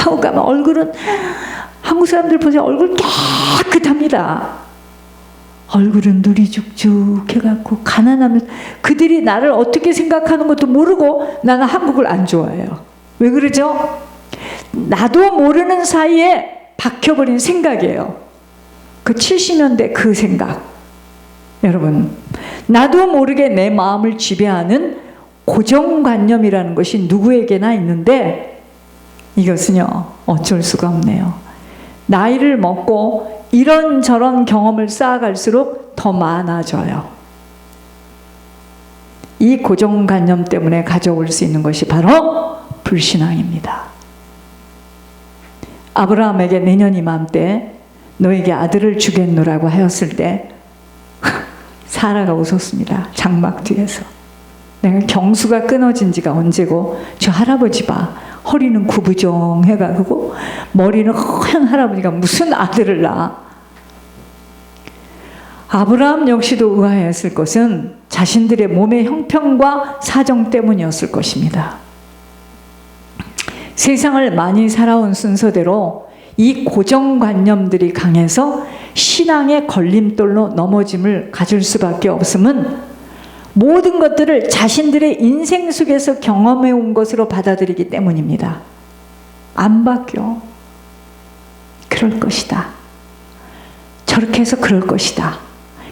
하고 가면 얼굴은 한국 사람들 보세요. 얼굴 깨끗합니다. 얼굴은 눈이 죽죽 해갖고 가난하면 그들이 나를 어떻게 생각하는 것도 모르고 나는 한국을 안 좋아해요. 왜 그러죠? 나도 모르는 사이에 박혀버린 생각이에요. 그 70년대 그 생각. 여러분, 나도 모르게 내 마음을 지배하는 고정관념이라는 것이 누구에게나 있는데 이것은요 어쩔 수가 없네요. 나이를 먹고 이런저런 경험을 쌓아갈수록 더 많아져요. 이 고정관념 때문에 가져올 수 있는 것이 바로 불신앙입니다. 아브라함에게 내년 이맘때 너에게 아들을 주겠노라고 하였을 때 사라가 웃었습니다. 장막 뒤에서. 내가 경수가 끊어진 지가 언제고 저 할아버지 봐. 허리는 구부정해가지고 머리는 허연 할아버지가 무슨 아들을 낳아. 아브라함 역시도 의아했을 것은 자신들의 몸의 형편과 사정 때문이었을 것입니다. 세상을 많이 살아온 순서대로 이 고정관념들이 강해서 신앙의 걸림돌로 넘어짐을 가질 수밖에 없음은 모든 것들을 자신들의 인생 속에서 경험해 온 것으로 받아들이기 때문입니다. 안 바뀌어. 그럴 것이다. 저렇게 해서 그럴 것이다.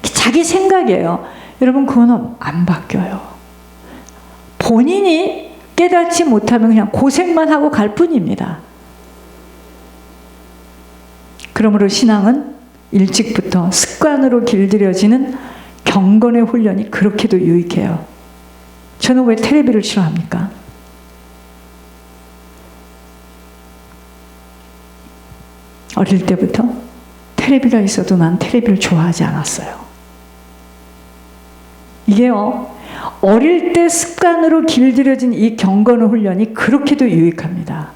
자기 생각이에요. 여러분, 그거는 안 바뀌어요. 본인이 깨닫지 못하면 그냥 고생만 하고 갈 뿐입니다. 그러므로 신앙은 일찍부터 습관으로 길들여지는 경건의 훈련이 그렇게도 유익해요. 저는 왜 텔레비를 싫어합니까? 어릴 때부터 텔레비가 있어도 난 텔레비를 좋아하지 않았어요. 이게요, 어릴 때 습관으로 길들여진 이 경건의 훈련이 그렇게도 유익합니다.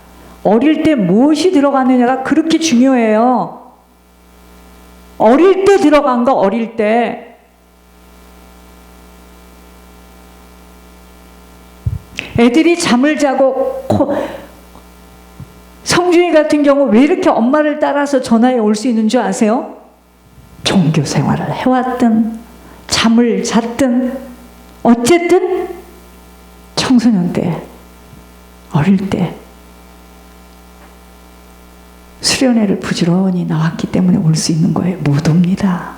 어릴 때 무엇이 들어가느냐가 그렇게 중요해요. 어릴 때 들어간 거, 어릴 때. 애들이 잠을 자고 성준이 같은 경우 왜 이렇게 엄마를 따라서 전화에 올 수 있는 줄 아세요? 종교 생활을 해왔든 잠을 잤든 어쨌든 청소년 때, 어릴 때 수련회를 부지런히 나왔기 때문에 올 수 있는 거예요. 못 옵니다.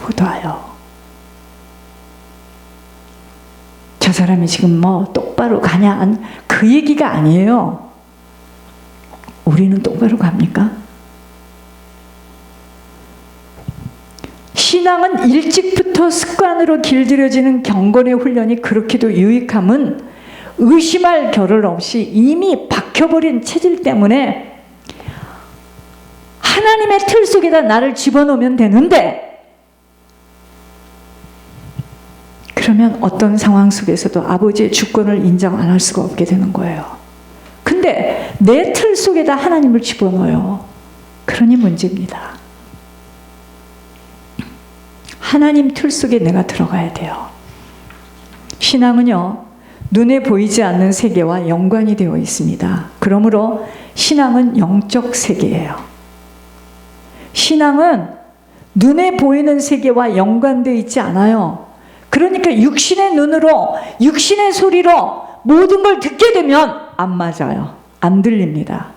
못 와요. 저 사람이 지금 뭐 똑바로 가냐 그 얘기가 아니에요. 우리는 똑바로 갑니까? 신앙은 일찍부터 습관으로 길들여지는 경건의 훈련이 그렇게도 유익함은 의심할 겨를 없이 이미 박혀버린 체질 때문에 하나님의 틀 속에다 나를 집어넣으면 되는데, 그러면 어떤 상황 속에서도 아버지의 주권을 인정 안 할 수가 없게 되는 거예요. 근데 내 틀 속에다 하나님을 집어넣어요. 그러니 문제입니다. 하나님 틀 속에 내가 들어가야 돼요. 신앙은요, 눈에 보이지 않는 세계와 연관이 되어 있습니다. 그러므로 신앙은 영적 세계예요. 신앙은 눈에 보이는 세계와 연관되어 있지 않아요. 그러니까 육신의 눈으로, 육신의 소리로 모든 걸 듣게 되면 안 맞아요. 안 들립니다.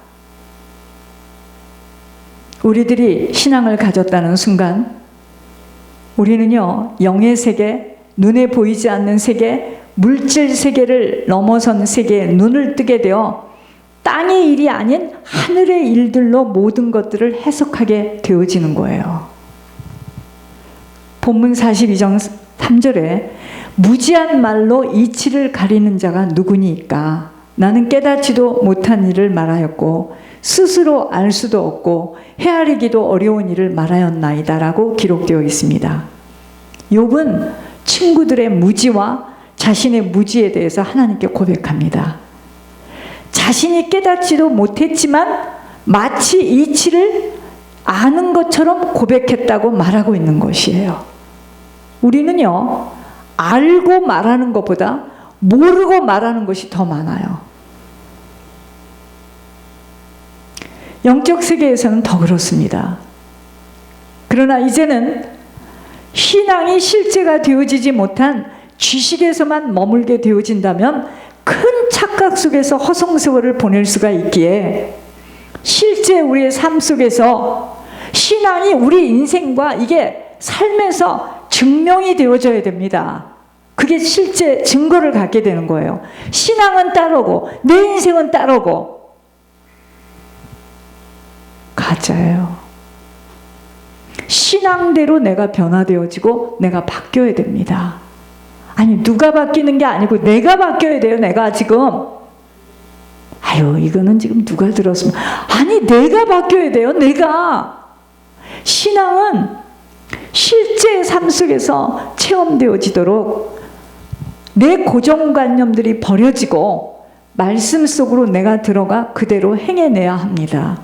우리들이 신앙을 가졌다는 순간 우리는요, 영의 세계, 눈에 보이지 않는 세계, 물질 세계를 넘어선 세계에 눈을 뜨게 되어 땅의 일이 아닌 하늘의 일들로 모든 것들을 해석하게 되어지는 거예요. 본문 42장 3절에 무지한 말로 이치를 가리는 자가 누구니까? 나는 깨닫지도 못한 일을 말하였고 스스로 알 수도 없고 헤아리기도 어려운 일을 말하였나이다 라고 기록되어 있습니다. 욥은 친구들의 무지와 자신의 무지에 대해서 하나님께 고백합니다. 자신이 깨닫지도 못했지만 마치 이치를 아는 것처럼 고백했다고 말하고 있는 것이에요. 우리는요, 알고 말하는 것보다 모르고 말하는 것이 더 많아요. 영적 세계에서는 더 그렇습니다. 그러나 이제는 신앙이 실제가 되어지지 못한 지식에서만 머물게 되어진다면 큰 착각 속에서 허송세월을 보낼 수가 있기에 실제 우리의 삶 속에서 신앙이 우리 인생과 이게 삶에서 증명이 되어져야 됩니다. 그게 실제 증거를 갖게 되는 거예요. 신앙은 따르고 내 인생은 따르고 가짜예요. 신앙대로 내가 변화되어지고 내가 바뀌어야 됩니다. 아니 누가 바뀌는 게 아니고 내가 바뀌어야 돼요. 내가 지금 아유 이거는 지금 누가 들었으면 아니 내가 바뀌어야 돼요. 내가 신앙은 실제 삶 속에서 체험되어지도록 내 고정관념들이 버려지고 말씀 속으로 내가 들어가 그대로 행해내야 합니다.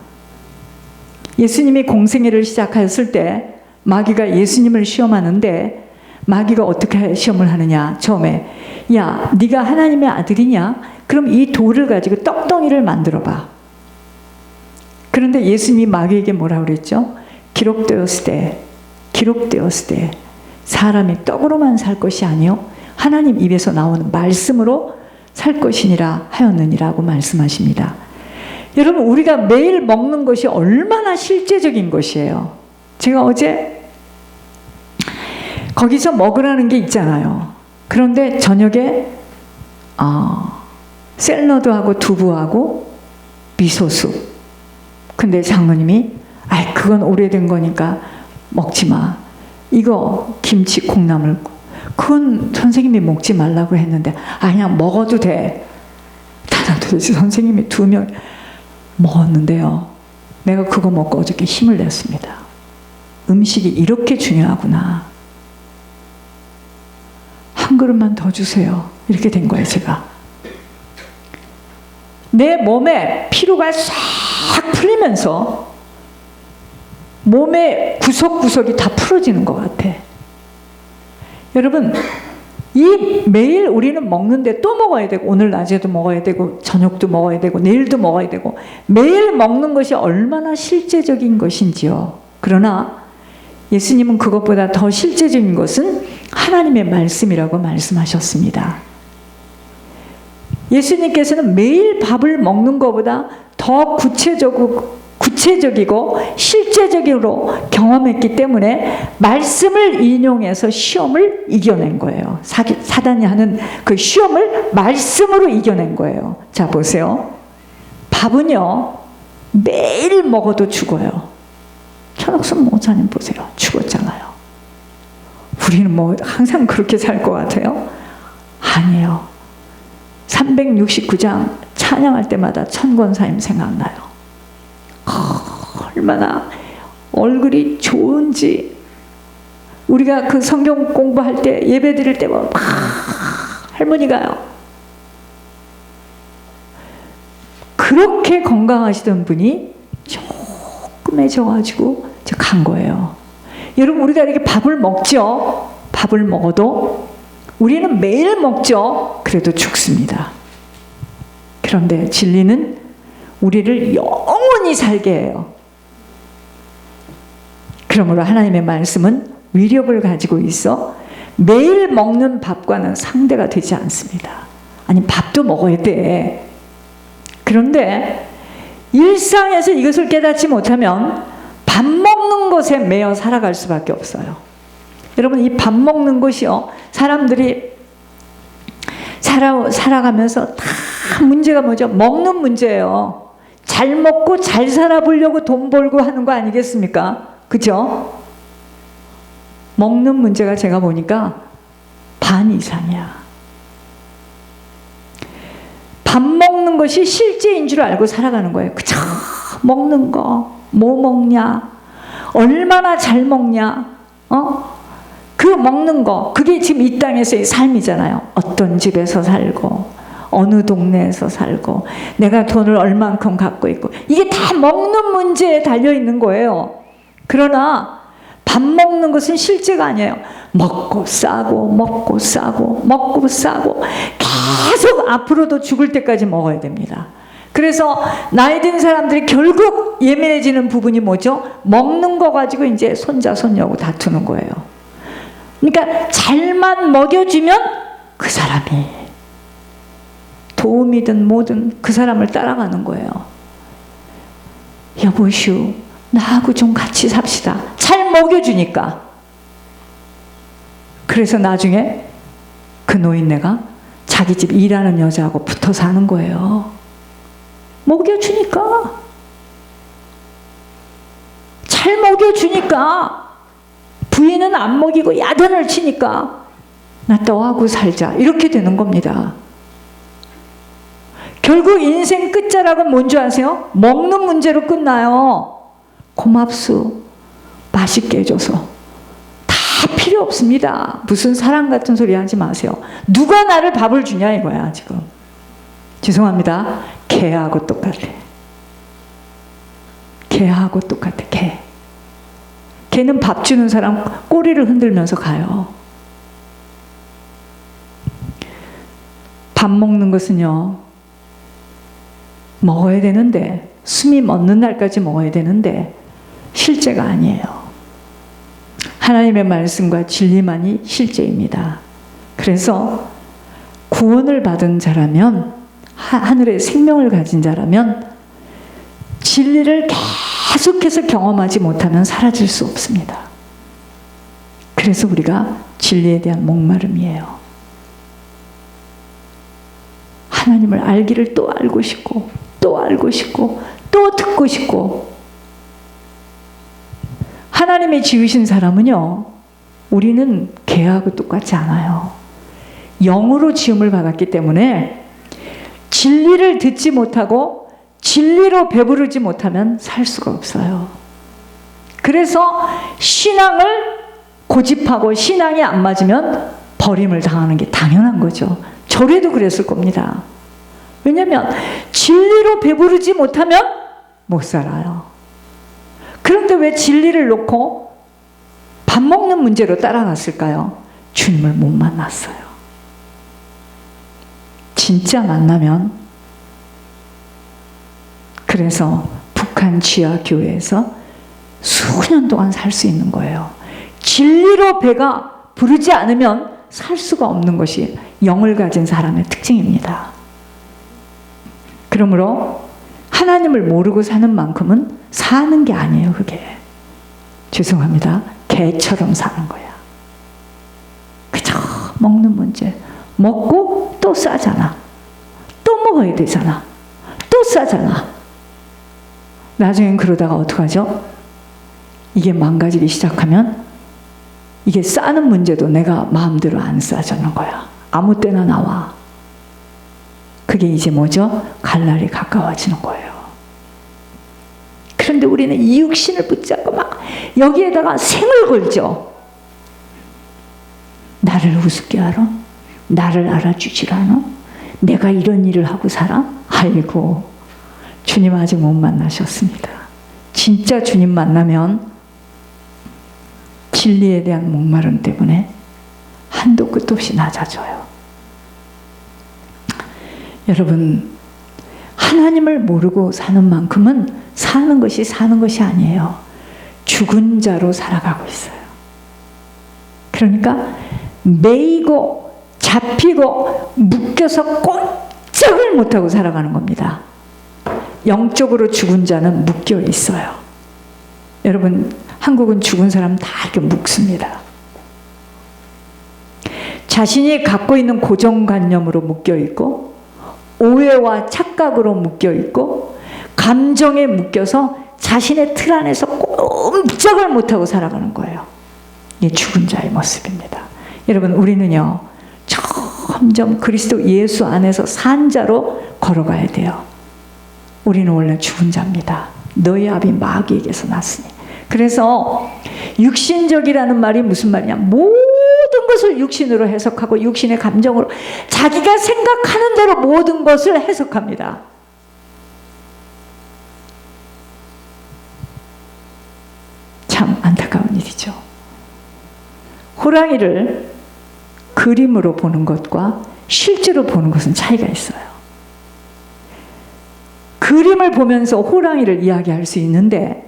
예수님이 공생애를 시작하였을 때 마귀가 예수님을 시험하는데 마귀가 어떻게 시험을 하느냐. 처음에 야 네가 하나님의 아들이냐? 그럼 이 돌을 가지고 떡덩이를 만들어 봐. 그런데 예수님이 마귀에게 뭐라고 그랬죠? 기록되었을 때 사람이 떡으로만 살 것이 아니요 하나님 입에서 나오는 말씀으로 살 것이니라 하였느니라고 말씀하십니다. 여러분 우리가 매일 먹는 것이 얼마나 실제적인 것이에요. 제가 어제 거기서 먹으라는 게 있잖아요. 그런데 저녁에 샐러드하고 두부하고 미소숲. 근데 장로님이 그건 오래된 거니까 먹지 마. 이거 김치 콩나물 그건 선생님이 먹지 말라고 했는데 그냥 먹어도 돼. 나는 도대체 선생님이 2명 먹었는데요. 내가 그거 먹고 어저께 힘을 냈습니다. 음식이 이렇게 중요하구나. 한 그릇만 더 주세요. 이렇게 된 거예요. 제가. 내 몸에 피로가 싹 풀리면서 몸의 구석구석이 다 풀어지는 것 같아. 여러분 이 매일 우리는 먹는데 또 먹어야 되고 오늘 낮에도 먹어야 되고 저녁도 먹어야 되고 내일도 먹어야 되고 매일 먹는 것이 얼마나 실제적인 것인지요. 그러나 예수님은 그것보다 더 실제적인 것은 하나님의 말씀이라고 말씀하셨습니다. 예수님께서는 매일 밥을 먹는 것보다 더 구체적이고 실제적으로 경험했기 때문에 말씀을 인용해서 시험을 이겨낸 거예요. 사단이 하는 그 시험을 말씀으로 이겨낸 거예요. 자 보세요. 밥은요 매일 먹어도 죽어요. 천옥선 목사님 보세요. 죽었잖아요. 우리는 뭐 항상 그렇게 살 것 같아요? 아니에요. 369장 찬양할 때마다 천권사님 생각나요. 얼마나 얼굴이 좋은지. 우리가 그 성경 공부할 때 예배 드릴 때 보면 할머니가요 그렇게 건강하시던 분이 조금해져가지고 간 거예요. 여러분 우리가 이렇게 밥을 먹죠. 밥을 먹어도 우리는 매일 먹죠. 그래도 죽습니다. 그런데 진리는 우리를 영원히 살게 해요. 그러므로 하나님의 말씀은 위력을 가지고 있어 매일 먹는 밥과는 상대가 되지 않습니다. 아니 밥도 먹어야 돼. 그런데 일상에서 이것을 깨닫지 못하면 밥 먹는 것에 매여 살아갈 수밖에 없어요. 여러분 이 밥 먹는 것이요 사람들이 살아가면서 다 문제가 뭐죠? 먹는 문제예요. 잘 먹고 잘 살아보려고 돈 벌고 하는 거 아니겠습니까? 그죠? 먹는 문제가 제가 보니까 반 이상이야. 밥 먹는 것이 실제인 줄 알고 살아가는 거예요. 그저 먹는 거, 뭐 먹냐, 얼마나 잘 먹냐, 그 먹는 거, 그게 지금 이 땅에서의 삶이잖아요. 어떤 집에서 살고, 어느 동네에서 살고, 내가 돈을 얼만큼 갖고 있고, 이게 다 먹는 문제에 달려 있는 거예요. 그러나 밥 먹는 것은 실제가 아니에요. 먹고 싸고 먹고 싸고 먹고 싸고 계속 앞으로도 죽을 때까지 먹어야 됩니다. 그래서 나이 든 사람들이 결국 예민해지는 부분이 뭐죠? 먹는 거 가지고 이제 손자 손녀하고 다투는 거예요. 그러니까 잘만 먹여주면 그 사람이 도움이든 뭐든 그 사람을 따라가는 거예요. 여보슈, 나하고 좀 같이 삽시다. 잘 먹여주니까. 그래서 나중에 그 노인네가 자기 집 일하는 여자하고 붙어 사는 거예요. 먹여주니까. 잘 먹여주니까. 부인은 안 먹이고 야단을 치니까 나 너하고 살자. 이렇게 되는 겁니다. 결국 인생 끝자락은 뭔지 아세요? 먹는 문제로 끝나요. 고맙수. 맛있게 해줘서. 다 필요 없습니다. 무슨 사랑 같은 소리 하지 마세요. 누가 나를 밥을 주냐 이거야 지금. 죄송합니다. 개하고 똑같아. 개하고 똑같아. 개. 개는 밥 주는 사람 꼬리를 흔들면서 가요. 밥 먹는 것은요, 먹어야 되는데, 숨이 멎는 날까지 먹어야 되는데 실제가 아니에요. 하나님의 말씀과 진리만이 실제입니다. 그래서 구원을 받은 자라면, 하늘의 생명을 가진 자라면 진리를 계속해서 경험하지 못하면 사라질 수 없습니다. 그래서 우리가 진리에 대한 목마름이에요. 하나님을 알기를 또 알고 싶고, 또 알고 싶고, 또 듣고 싶고. 하나님이 지으신 사람은요, 우리는 개하고 똑같지 않아요. 영으로 지음을 받았기 때문에 진리를 듣지 못하고 진리로 배부르지 못하면 살 수가 없어요. 그래서 신앙을 고집하고 신앙이 안 맞으면 버림을 당하는 게 당연한 거죠. 저래도 그랬을 겁니다. 왜냐하면 진리로 배부르지 못하면 못 살아요. 그런데 왜 진리를 놓고 밥 먹는 문제로 따라갔을까요? 주님을 못 만났어요. 진짜 만나면, 그래서 북한 지하 교회에서 수년 동안 살 수 있는 거예요. 진리로 배가 부르지 않으면 살 수가 없는 것이 영을 가진 사람의 특징입니다. 그러므로 하나님을 모르고 사는 만큼은 사는 게 아니에요, 그게. 죄송합니다. 개처럼 사는 거야. 그저 먹는 문제. 먹고 또 싸잖아. 또 먹어야 되잖아. 또 싸잖아. 나중엔 그러다가 어떡하죠? 이게 망가지기 시작하면 이게 싸는 문제도 내가 마음대로 안 싸주는 거야. 아무 때나 나와. 그게 이제 뭐죠? 갈 날이 가까워지는 거예요. 그런데 우리는 이 육신을 붙잡고 막 여기에다가 생을 걸죠. 나를 우습게 알아? 나를 알아주질 않아? 내가 이런 일을 하고 살아? 아이고, 주님 아직 못 만나셨습니다. 진짜 주님 만나면 진리에 대한 목마름 때문에 한도 끝도 없이 낮아져요. 여러분, 하나님을 모르고 사는 만큼은 사는 것이 아니에요. 죽은 자로 살아가고 있어요. 그러니까 매이고 잡히고 묶여서 꼼짝을 못하고 살아가는 겁니다. 영적으로 죽은 자는 묶여 있어요. 여러분, 한국은 죽은 사람 다 이렇게 묶습니다. 자신이 갖고 있는 고정관념으로 묶여 있고, 오해와 착각으로 묶여 있고, 감정에 묶여서 자신의 틀 안에서 꼼짝을 못하고 살아가는 거예요. 이게 죽은 자의 모습입니다. 여러분, 우리는요, 점점 그리스도 예수 안에서 산 자로 걸어가야 돼요. 우리는 원래 죽은 자입니다. 너희 아비 마귀에게서 났으니. 그래서 육신적이라는 말이 무슨 말이냐? 모든 것을 육신으로 해석하고 육신의 감정으로 자기가 생각하는 대로 모든 것을 해석합니다. 참 안타까운 일이죠. 호랑이를 그림으로 보는 것과 실제로 보는 것은 차이가 있어요. 그림을 보면서 호랑이를 이야기할 수 있는데,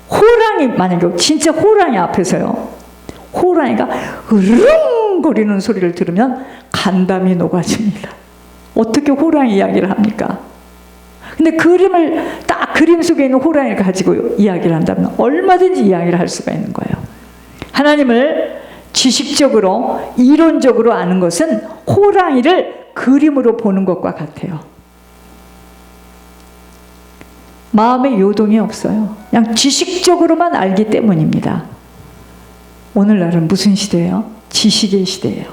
호랑이, 만약에 진짜 호랑이 앞에서요, 호랑이가 으릉거리는 소리를 들으면 간담이 녹아집니다. 어떻게 호랑이 이야기를 합니까? 근데 그림을 딱 그림 속에 있는 호랑이를 가지고 이야기를 한다면 얼마든지 이야기를 할 수가 있는 거예요. 하나님을 지식적으로, 이론적으로 아는 것은 호랑이를 그림으로 보는 것과 같아요. 마음의 요동이 없어요. 그냥 지식적으로만 알기 때문입니다. 오늘날은 무슨 시대예요? 지식의 시대예요.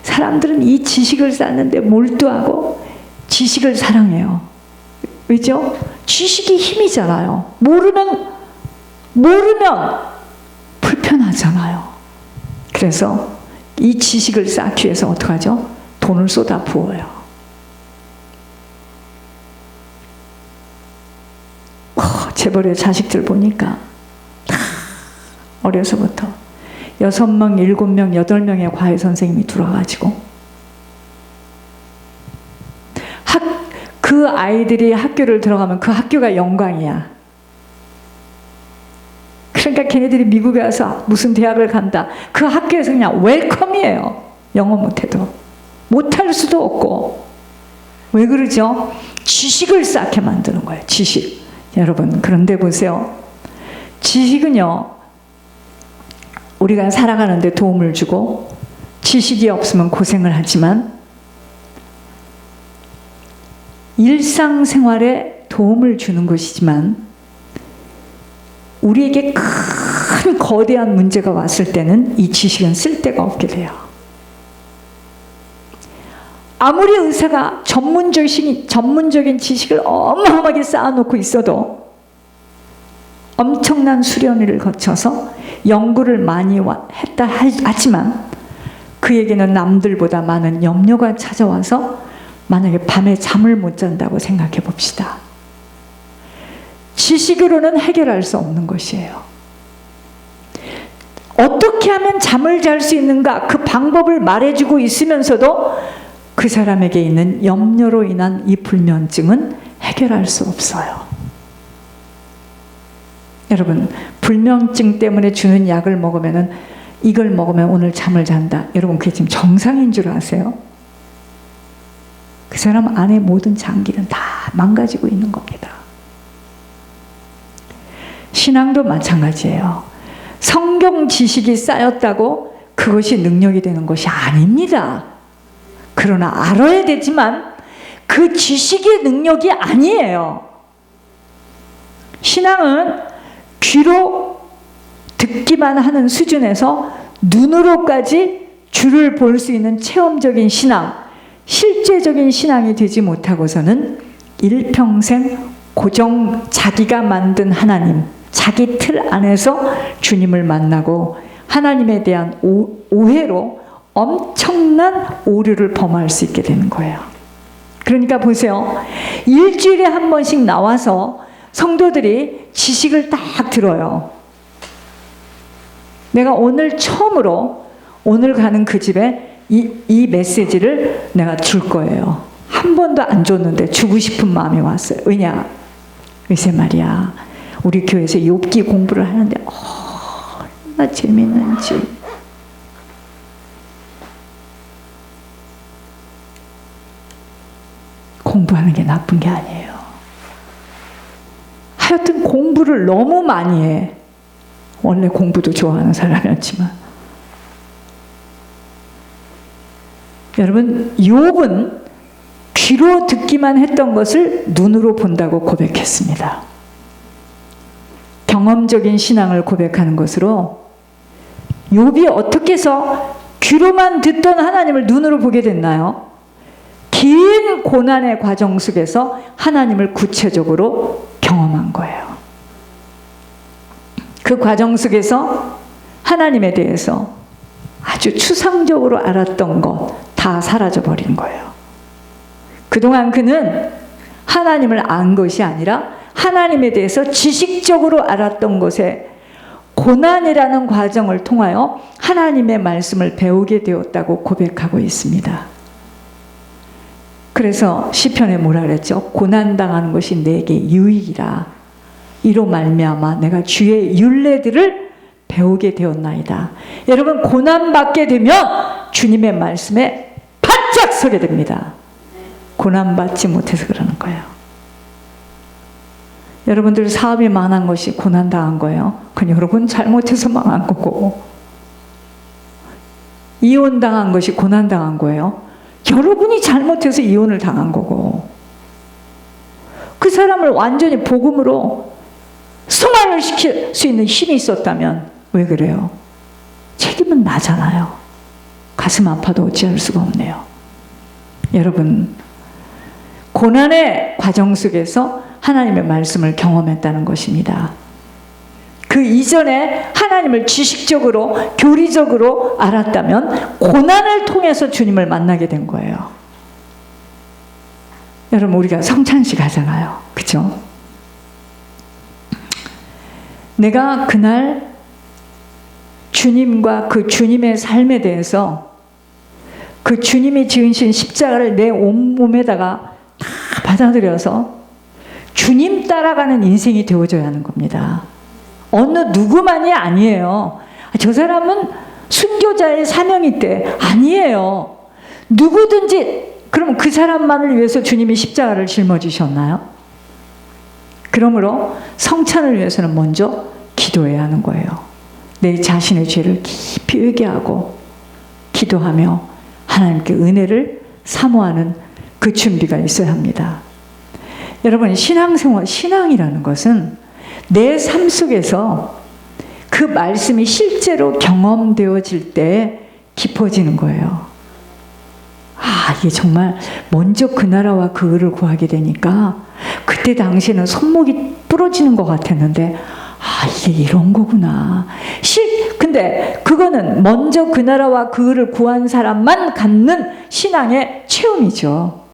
사람들은 이 지식을 쌓는데 몰두하고 지식을 사랑해요. 왜죠? 지식이 힘이잖아요. 모르면 불편하잖아요. 그래서 이 지식을 쌓기 위해서 어떡하죠? 돈을 쏟아 부어요. 재벌의 자식들 보니까 다 어려서부터 6명, 7명, 8명의 과외 선생님이 들어와가지고 그 아이들이 학교를 들어가면 그 학교가 영광이야. 그러니까 걔네들이 미국에 와서 무슨 대학을 간다. 그 학교에서 그냥 웰컴이에요. 영어 못해도. 못할 수도 없고. 왜 그러죠? 지식을 쌓게 만드는 거예요. 지식. 여러분, 그런데 보세요. 지식은요, 우리가 살아가는 데 도움을 주고 지식이 없으면 고생을 하지만 일상생활에 도움을 주는 것이지만 우리에게 큰 거대한 문제가 왔을 때는 이 지식은 쓸데가 없게 돼요. 아무리 의사가 전문적인 지식을 어마어마하게 쌓아놓고 있어도 엄청난 수련을 거쳐서 연구를 많이 했다 하지만 그에게는 남들보다 많은 염려가 찾아와서 만약에 밤에 잠을 못 잔다고 생각해 봅시다. 지식으로는 해결할 수 없는 것이에요. 어떻게 하면 잠을 잘 수 있는가, 그 방법을 말해주고 있으면서도 그 사람에게 있는 염려로 인한 이 불면증은 해결할 수 없어요. 여러분, 불면증 때문에 주는 약을 먹으면은 이걸 먹으면 오늘 잠을 잔다. 여러분, 그게 지금 정상인 줄 아세요? 그 사람 안에 모든 장기는 다 망가지고 있는 겁니다. 신앙도 마찬가지예요. 성경 지식이 쌓였다고 그것이 능력이 되는 것이 아닙니다. 그러나 알아야 되지만 그 지식이 능력이 아니에요. 신앙은 귀로 듣기만 하는 수준에서 눈으로까지 주를 볼 수 있는 체험적인 신앙, 실제적인 신앙이 되지 못하고서는 일평생 고정 자기가 만든 하나님, 자기 틀 안에서 주님을 만나고 하나님에 대한 오해로 엄청난 오류를 범할 수 있게 되는 거예요. 그러니까 보세요. 일주일에 한 번씩 나와서 성도들이 지식을 딱 들어요. 내가 오늘 처음으로 오늘 가는 그 집에 이 메시지를 내가 줄 거예요. 한 번도 안 줬는데 주고 싶은 마음이 왔어요. 왜냐? 글쎄 말이야. 우리 교회에서 욥기 공부를 하는데 얼마나 재밌는지. 공부하는 게 나쁜 게 아니에요. 하여튼 공부를 너무 많이 해. 원래 공부도 좋아하는 사람이었지만. 여러분, 욥은 귀로 듣기만 했던 것을 눈으로 본다고 고백했습니다. 경험적인 신앙을 고백하는 것으로 욥이 어떻게 해서 귀로만 듣던 하나님을 눈으로 보게 됐나요? 긴 고난의 과정 속에서 하나님을 구체적으로 경험한 거예요. 그 과정 속에서 하나님에 대해서 아주 추상적으로 알았던 것 다 사라져버린 거예요. 그동안 그는 하나님을 안 것이 아니라 하나님에 대해서 지식적으로 알았던 것에 고난이라는 과정을 통하여 하나님의 말씀을 배우게 되었다고 고백하고 있습니다. 그래서 시편에 뭐라 그랬죠? 고난당하는 것이 내게 유익이라. 이로 말미암아 내가 주의 율례들을 배우게 되었나이다. 여러분, 고난받게 되면 주님의 말씀에 바짝 서게 됩니다. 고난받지 못해서 그러는 거예요. 여러분들 사업이 망한 것이 고난당한 거예요. 그건 여러분 잘못해서 망한 거고, 이혼당한 것이 고난당한 거예요. 여러분이 잘못해서 이혼을 당한 거고, 그 사람을 완전히 복음으로 승화를 시킬 수 있는 힘이 있었다면 왜 그래요? 책임은 나잖아요. 가슴 아파도 어찌할 수가 없네요. 여러분, 고난의 과정 속에서 하나님의 말씀을 경험했다는 것입니다. 그 이전에 하나님을 지식적으로, 교리적으로 알았다면 고난을 통해서 주님을 만나게 된 거예요. 여러분, 우리가 성찬식 하잖아요. 그죠? 내가 그날 주님과 그 주님의 삶에 대해서, 그 주님이 지으신 십자가를 내 온몸에다가 다 받아들여서 주님 따라가는 인생이 되어져야 하는 겁니다. 어느 누구만이 아니에요. 저 사람은 순교자의 사명이 있대. 아니에요. 누구든지. 그럼 그 사람만을 위해서 주님이 십자가를 짊어지셨나요? 그러므로 성찬을 위해서는 먼저 기도해야 하는 거예요. 내 자신의 죄를 깊이 회개하고 기도하며 하나님께 은혜를 사모하는 그 준비가 있어야 합니다. 여러분, 신앙생활, 신앙이라는 것은 내 삶 속에서 그 말씀이 실제로 경험되어질 때 깊어지는 거예요. 아, 이게 정말 먼저 그 나라와 그 의를 구하게 되니까 그때 당시에는 손목이 부러지는 것 같았는데, 아, 이게 이런 거구나. 근데 그거는 먼저 그 나라와 그 의를 구한 사람만 갖는 신앙의 체험이죠.